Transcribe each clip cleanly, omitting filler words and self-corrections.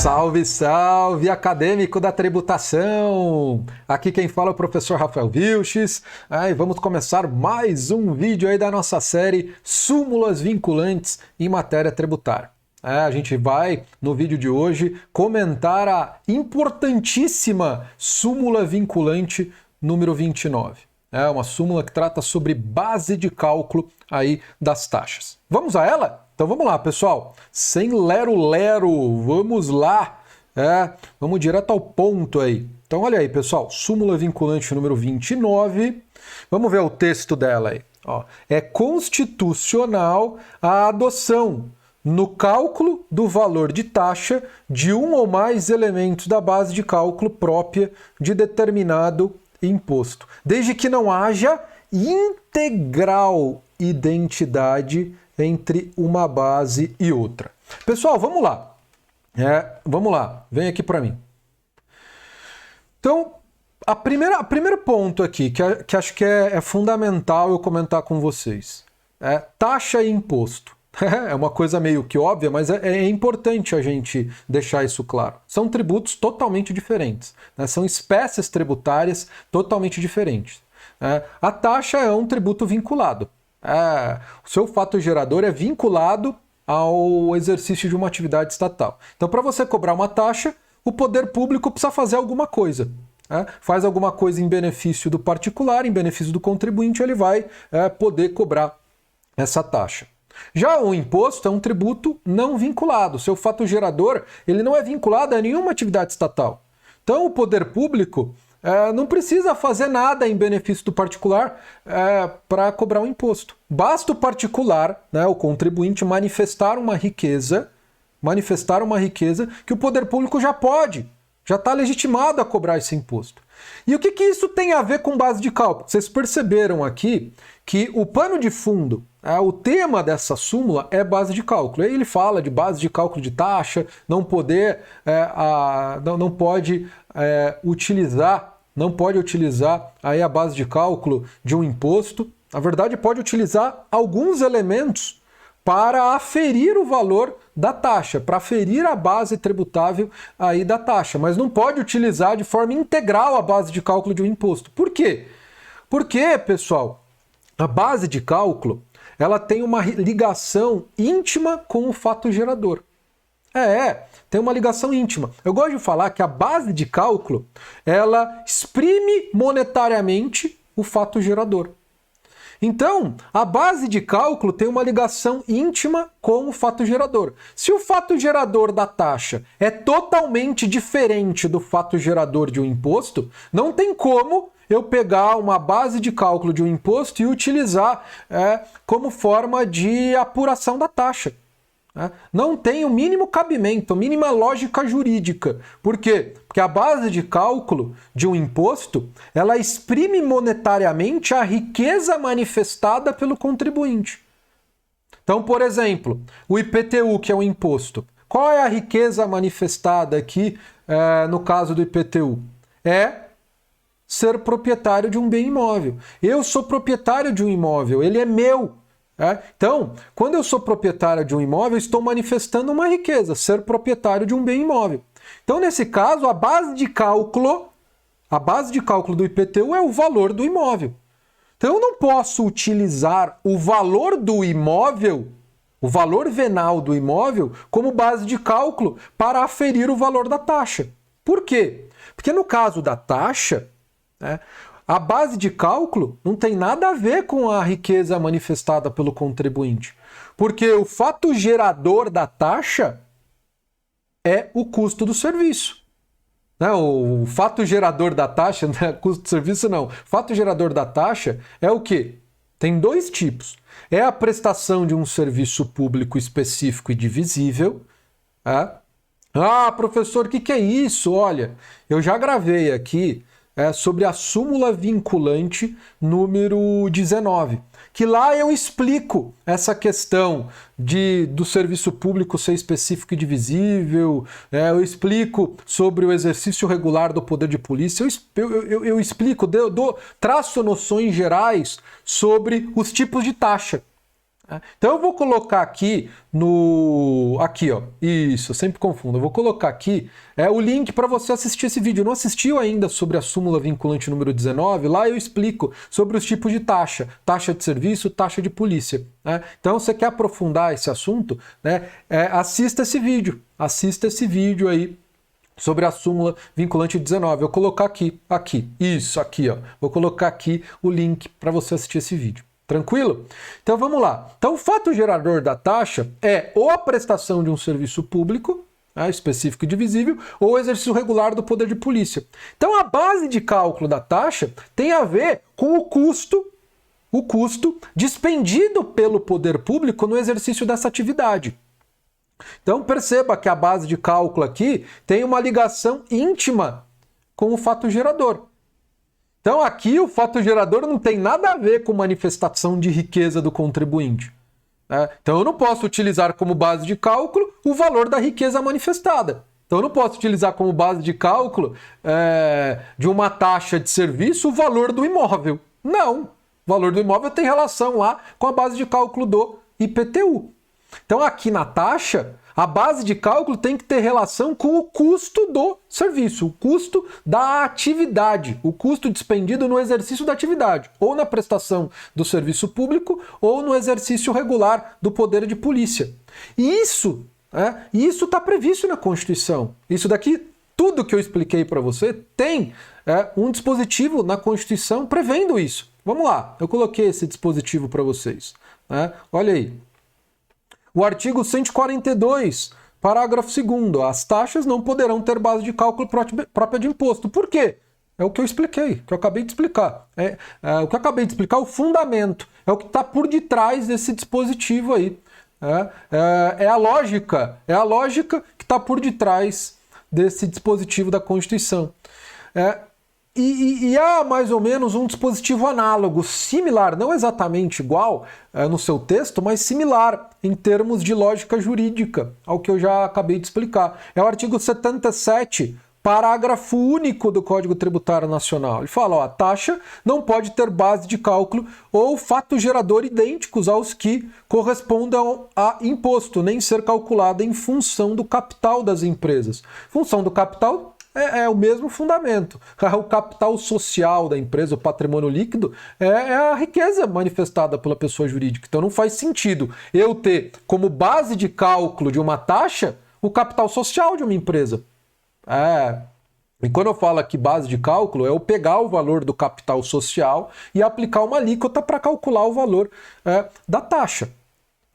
Salve, salve, acadêmico da tributação! Aqui quem fala é o professor Rafael Vilches. E vamos começar mais um vídeo aí da nossa série Súmulas Vinculantes em Matéria Tributária. A gente vai, no vídeo de hoje, comentar a importantíssima súmula vinculante número 29. É uma súmula que trata sobre base de cálculo aí das taxas. Vamos a ela? Então vamos lá, pessoal. Sem lero-lero, vamos lá. Vamos direto ao ponto aí. Então olha aí, pessoal, súmula vinculante número 29. Vamos ver o texto dela aí. É constitucional a adoção no cálculo do valor de taxa de um ou mais elementos da base de cálculo própria de determinado imposto, desde que não haja integral identidade entre uma base e outra. Pessoal, vamos lá. Vamos lá, vem aqui para mim. Então, primeiro ponto aqui, que acho que é fundamental eu comentar com vocês, é taxa e imposto. É uma coisa meio que óbvia, mas é importante a gente deixar isso claro. São tributos totalmente diferentes, né? São espécies tributárias totalmente diferentes. A taxa é um tributo vinculado. O seu fato gerador é vinculado ao exercício de uma atividade estatal. Então, para você cobrar uma taxa, o poder público precisa fazer alguma coisa. Faz alguma coisa em benefício do particular, em benefício do contribuinte, ele vai poder cobrar essa taxa. Já o imposto é um tributo não vinculado. O seu fato gerador ele não é vinculado a nenhuma atividade estatal. Então, o poder público não precisa fazer nada em benefício do particular para cobrar um imposto. Basta o particular, né, o contribuinte, manifestar uma riqueza que o poder público já está legitimado a cobrar esse imposto. E o que isso tem a ver com base de cálculo? Vocês perceberam aqui que o pano de fundo, o tema dessa súmula é base de cálculo. Aí ele fala de base de cálculo de taxa, não pode utilizar aí a base de cálculo de um imposto. Na verdade, pode utilizar alguns elementos para aferir o valor da taxa, para aferir a base tributável aí da taxa, mas não pode utilizar de forma integral a base de cálculo de um imposto. Por quê? Porque, pessoal, a base de cálculo ela tem uma ligação íntima com o fato gerador. Tem uma ligação íntima. Eu gosto de falar que a base de cálculo ela exprime monetariamente o fato gerador. Então, a base de cálculo tem uma ligação íntima com o fato gerador. Se o fato gerador da taxa é totalmente diferente do fato gerador de um imposto, não tem como eu pegar uma base de cálculo de um imposto e utilizar como forma de apuração da taxa. Não tem o mínimo cabimento, a mínima lógica jurídica. Por quê? Porque a base de cálculo de um imposto, ela exprime monetariamente a riqueza manifestada pelo contribuinte. Então, por exemplo, o IPTU, que é um imposto. Qual é a riqueza manifestada aqui no caso do IPTU? É ser proprietário de um bem imóvel. Eu sou proprietário de um imóvel, ele é meu. Então, quando eu sou proprietário de um imóvel, estou manifestando uma riqueza, ser proprietário de um bem imóvel. Então, nesse caso, a base de cálculo do IPTU é o valor do imóvel. Então, eu não posso utilizar o valor do imóvel, o valor venal do imóvel, como base de cálculo para aferir o valor da taxa. Por quê? Porque no caso da taxa, a base de cálculo não tem nada a ver com a riqueza manifestada pelo contribuinte, porque o fato gerador da taxa é o custo do serviço. O fato gerador da taxa, não é custo do serviço não. O fato gerador da taxa é o quê? Tem dois tipos. É a prestação de um serviço público específico e divisível. Professor, o que é isso? Olha, eu já gravei aqui sobre a súmula vinculante número 19, que lá eu explico essa questão do serviço público ser específico e divisível, eu explico sobre o exercício regular do poder de polícia, eu explico, traço noções gerais sobre os tipos de taxa. Então eu vou colocar aqui no... Aqui, ó. Isso, eu sempre confundo. Eu vou colocar aqui o link para você assistir esse vídeo. Não assistiu ainda sobre a súmula vinculante número 19? Lá eu explico sobre os tipos de taxa. Taxa de serviço, taxa de polícia. Né? Então, você quer aprofundar esse assunto? Né? Assista esse vídeo. Assista esse vídeo aí sobre a súmula vinculante 19. Eu vou colocar aqui. Isso, aqui, ó. Vou colocar aqui o link para você assistir esse vídeo. Tranquilo? Então vamos lá. Então o fato gerador da taxa é ou a prestação de um serviço público, específico e divisível, ou o exercício regular do poder de polícia. Então a base de cálculo da taxa tem a ver com o custo dispendido pelo poder público no exercício dessa atividade. Então perceba que a base de cálculo aqui tem uma ligação íntima com o fato gerador. Então aqui o fato gerador não tem nada a ver com manifestação de riqueza do contribuinte. Então eu não posso utilizar como base de cálculo o valor da riqueza manifestada. Então eu não posso utilizar como base de cálculo de uma taxa de serviço o valor do imóvel. Não. O valor do imóvel tem relação lá com a base de cálculo do IPTU. Então aqui na taxa, a base de cálculo tem que ter relação com o custo do serviço, o custo da atividade, o custo dispendido no exercício da atividade, ou na prestação do serviço público, ou no exercício regular do poder de polícia. E isso está previsto na Constituição. Isso daqui, tudo que eu expliquei para você, tem um dispositivo na Constituição prevendo isso. Vamos lá, eu coloquei esse dispositivo para vocês. Olha aí. O artigo 142, parágrafo 2º, as taxas não poderão ter base de cálculo própria de imposto. Por quê? É o que eu expliquei, que eu acabei de explicar. O que eu acabei de explicar, o fundamento, é o que está por detrás desse dispositivo aí. É a lógica que está por detrás desse dispositivo da Constituição. E há mais ou menos um dispositivo análogo, similar, não exatamente igual no seu texto, mas similar em termos de lógica jurídica, ao que eu já acabei de explicar. É o artigo 77, parágrafo único do Código Tributário Nacional. Ele fala, a taxa não pode ter base de cálculo ou fato gerador idênticos aos que correspondam a imposto, nem ser calculada em função do capital das empresas. Função do capital é o mesmo fundamento. O capital social da empresa, o patrimônio líquido, é a riqueza manifestada pela pessoa jurídica. Então não faz sentido eu ter como base de cálculo de uma taxa o capital social de uma empresa. E quando eu falo aqui base de cálculo, é eu pegar o valor do capital social e aplicar uma alíquota para calcular o valor da taxa.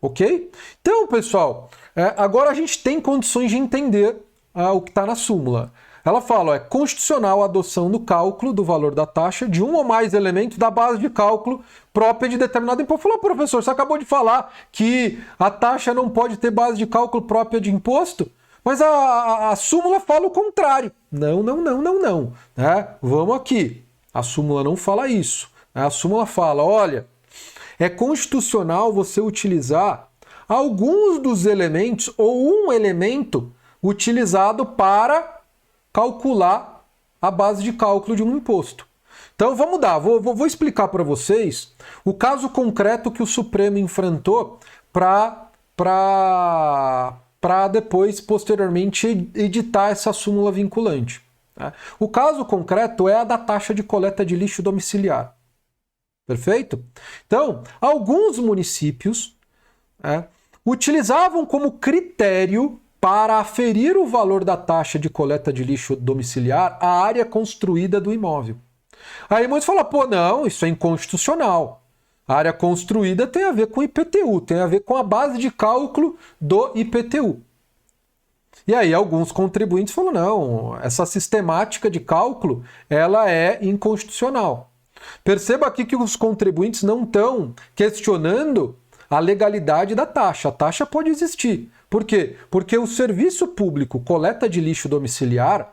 Ok? Então, pessoal, agora a gente tem condições de entender o que está na súmula. Ela fala, é constitucional a adoção no cálculo do valor da taxa de um ou mais elementos da base de cálculo própria de determinado imposto. Falou, professor, você acabou de falar que a taxa não pode ter base de cálculo própria de imposto, mas a súmula fala o contrário. Não. Vamos aqui. A súmula não fala isso. A súmula fala, olha, é constitucional você utilizar alguns dos elementos ou um elemento utilizado para calcular a base de cálculo de um imposto. Então vamos dar, vou explicar para vocês o caso concreto que o Supremo enfrentou para depois, posteriormente, editar essa súmula vinculante. O caso concreto é a da taxa de coleta de lixo domiciliar. Perfeito? Então, alguns municípios utilizavam como critério para aferir o valor da taxa de coleta de lixo domiciliar a área construída do imóvel. Aí muitos falam, não, isso é inconstitucional. A área construída tem a ver com IPTU, tem a ver com a base de cálculo do IPTU. E aí alguns contribuintes falam, não, essa sistemática de cálculo, ela é inconstitucional. Perceba aqui que os contribuintes não estão questionando a legalidade da taxa. A taxa pode existir. Por quê? Porque o serviço público coleta de lixo domiciliar,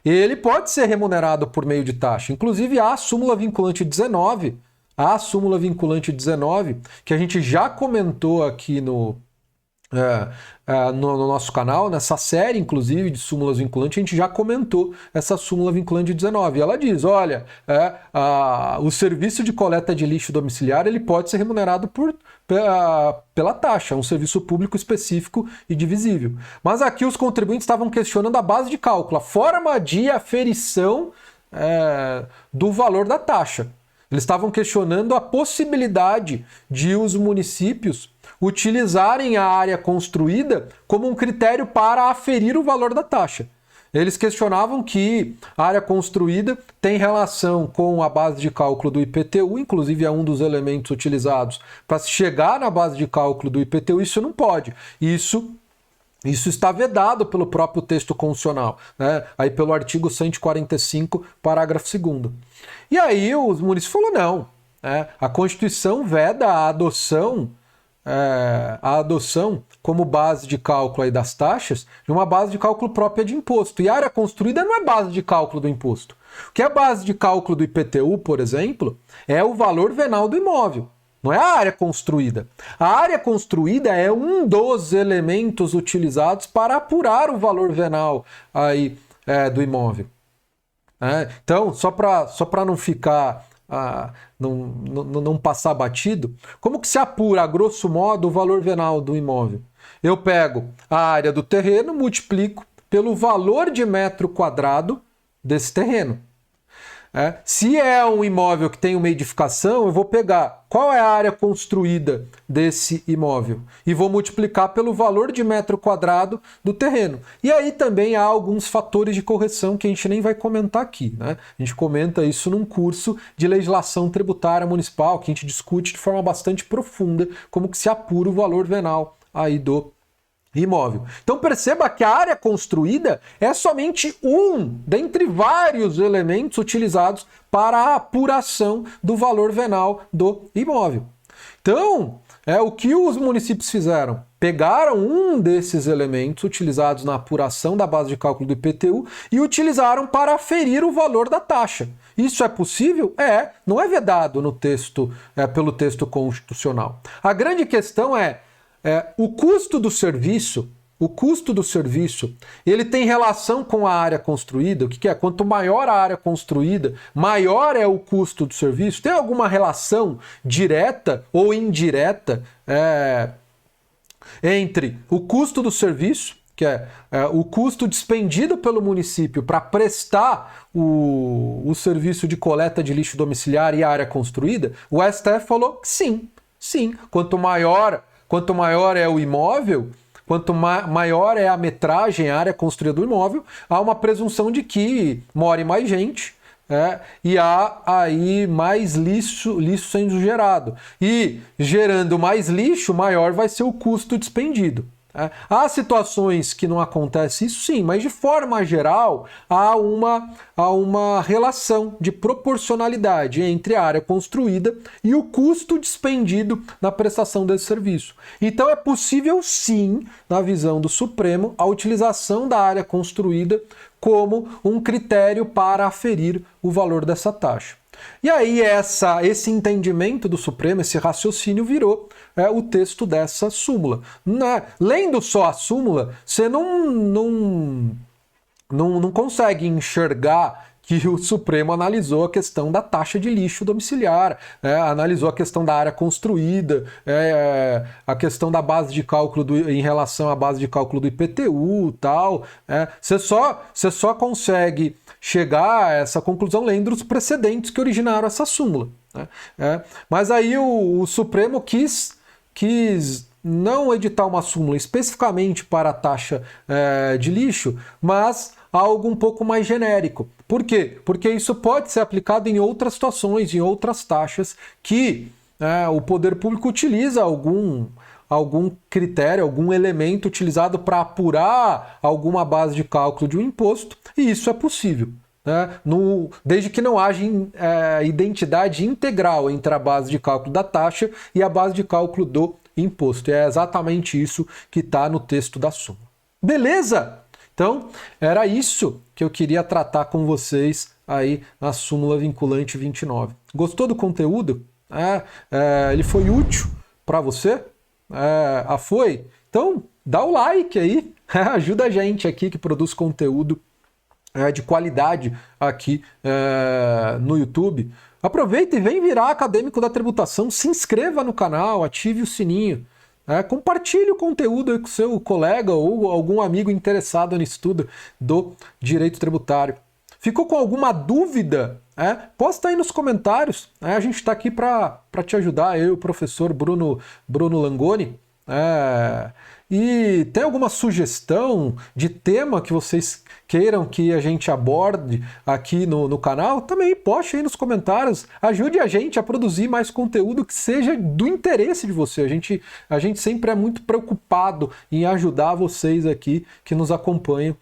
ele pode ser remunerado por meio de taxa. Inclusive há a súmula vinculante 19, que a gente já comentou aqui no no nosso canal, nessa série, inclusive, de súmulas vinculantes, a gente já comentou essa súmula vinculante de 19. E ela diz, olha, o serviço de coleta de lixo domiciliar ele pode ser remunerado pela taxa, um serviço público específico e divisível. Mas aqui os contribuintes estavam questionando a base de cálculo, a forma de aferição do valor da taxa. Eles estavam questionando a possibilidade de os municípios utilizarem a área construída como um critério para aferir o valor da taxa. Eles questionavam que a área construída tem relação com a base de cálculo do IPTU, inclusive é um dos elementos utilizados para se chegar na base de cálculo do IPTU. Isso não pode. Isso está vedado pelo próprio texto constitucional, né? Aí pelo artigo 145, parágrafo 2º. E aí os municípios falaram, não, a Constituição veda a adoção como base de cálculo aí das taxas de uma base de cálculo própria de imposto. E a área construída não é base de cálculo do imposto. O que é base de cálculo do IPTU, por exemplo, é o valor venal do imóvel. Não é a área construída. A área construída é um dos elementos utilizados para apurar o valor venal aí, do imóvel. Então, só para não ficar, não passar batido, como que se apura, a grosso modo, o valor venal do imóvel? Eu pego a área do terreno, multiplico pelo valor de metro quadrado desse terreno. Se é um imóvel que tem uma edificação, eu vou pegar qual é a área construída desse imóvel e vou multiplicar pelo valor de metro quadrado do terreno. E aí também há alguns fatores de correção que a gente nem vai comentar aqui, né? A gente comenta isso num curso de legislação tributária municipal, que a gente discute de forma bastante profunda como que se apura o valor venal aí do imóvel. Então perceba que a área construída é somente um dentre vários elementos utilizados para a apuração do valor venal do imóvel. Então, o que os municípios fizeram? Pegaram um desses elementos utilizados na apuração da base de cálculo do IPTU e utilizaram para aferir o valor da taxa. Isso é possível? Não é vedado no texto, pelo texto constitucional. A grande questão o custo do serviço, ele tem relação com a área construída. O que é? Quanto maior a área construída, maior é o custo do serviço. Tem alguma relação direta ou indireta entre o custo do serviço, que é o custo dispendido pelo município para prestar o serviço de coleta de lixo domiciliar e a área construída? O STF falou que sim. Quanto maior é o imóvel, quanto maior é a metragem, a área construída do imóvel, há uma presunção de que more mais gente e há aí mais lixo sendo gerado. E gerando mais lixo, maior vai ser o custo dispendido. Há situações que não acontece isso, sim, mas de forma geral há uma relação de proporcionalidade entre a área construída e o custo dispendido na prestação desse serviço. Então é possível, sim, na visão do Supremo, a utilização da área construída como um critério para aferir o valor dessa taxa. E aí esse entendimento do Supremo, esse raciocínio virou o texto dessa súmula. Lendo só a súmula, você não consegue enxergar que o Supremo analisou a questão da taxa de lixo domiciliar, analisou a questão da área construída, a questão da base de cálculo em relação à base de cálculo do IPTU e tal. Você só consegue chegar a essa conclusão lendo os precedentes que originaram essa súmula. Mas aí o Supremo quis não editar uma súmula especificamente para a taxa de lixo, mas algo um pouco mais genérico. Por quê? Porque isso pode ser aplicado em outras situações, em outras taxas que o poder público utiliza algum critério, algum elemento utilizado para apurar alguma base de cálculo de um imposto, e isso é possível. Desde que não haja identidade integral entre a base de cálculo da taxa e a base de cálculo do imposto. E é exatamente isso que está no texto da súmula. Beleza? Então, era isso que eu queria tratar com vocês aí na súmula vinculante 29. Gostou do conteúdo? Ele foi útil para você? Foi? Então, dá o like aí, ajuda a gente aqui que produz conteúdo de qualidade aqui no YouTube. Aproveita e vem virar acadêmico da tributação, se inscreva no canal, ative o sininho. Compartilhe o conteúdo aí com seu colega ou algum amigo interessado no estudo do direito tributário. Ficou com alguma dúvida? Posta aí nos comentários. A gente está aqui para te ajudar, eu e o professor Bruno Langoni. E tem alguma sugestão de tema que vocês queiram que a gente aborde aqui no canal? Também poste aí nos comentários. Ajude a gente a produzir mais conteúdo que seja do interesse de você. A gente sempre é muito preocupado em ajudar vocês aqui que nos acompanham,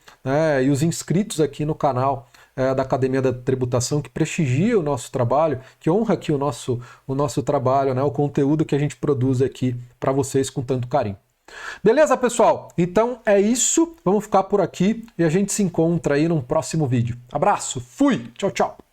e os inscritos aqui no canal da Academia da Tributação, que prestigia o nosso trabalho, que honra aqui o nosso trabalho, o conteúdo que a gente produz aqui para vocês com tanto carinho. Beleza, pessoal? Então é isso. Vamos ficar por aqui e a gente se encontra aí num próximo vídeo. Abraço, fui, tchau, tchau.